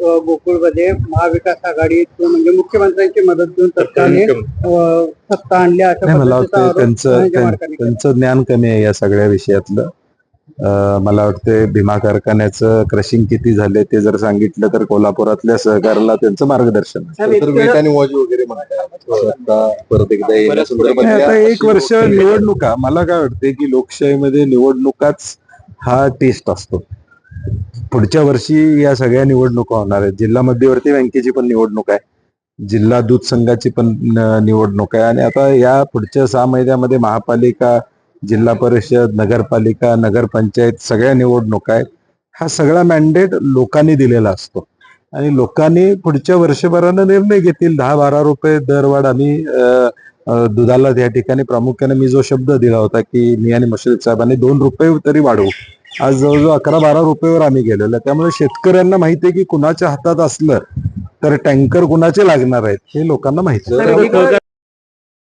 गोकुळमध्ये महाविकास आघाडी म्हणजे मुख्यमंत्र्यांची मदत घेऊन सरकारने सत्ता आणली अशा मला पद्धतीचा वाटतं आरोप त्यांचं ज्ञान कमी आहे या सगळ्या विषयातलं. मला वाटतं भीमा कारखान्याचं क्रशिंग किती झाले ते जर सांगितलं तर कोल्हापुरातल्या सहकाराला त्यांचं मार्गदर्शन वगैरे परत एकदा आता एक वर्ष निवडणुका, मला काय वाटते की लोकशाहीमध्ये निवडणुकाच हा टेस्ट असतो. पुढच्या वर्षी या सगळ्या निवडणुका होणार आहेत. जिल्हा मध्यवर्ती बँकेची पण निवडणूक आहे, जिल्हा दूध संघाची पण निवडणूक आहे, आणि आता या पुढच्या 6 महिन्यामध्ये महापालिका, जिल्हा परिषद, नगरपालिका, नगरपंचायत सगळ्या निवडणुका आहेत. हा सगळा मॅन्डेट लोकांनी दिलेला असतो आणि लोकांनी पुढच्या वर्षभरानं निर्णय घेतील. 10-12 रुपये दरवाढ आम्ही दुधाला त्या ठिकाणी प्रामुख्याने मी जो शब्द दिला होता की मी आणि मशिद साहेबांनी 2 रुपये तरी वाढवू, आज जवळजवळ 11-12 रुपयेवर आम्ही गेलेलो आहे. त्यामुळे शेतकऱ्यांना माहिती आहे की कुणाच्या हातात असलं तर टँकर कुणाचे लागणार आहेत हे लोकांना माहिती आहे.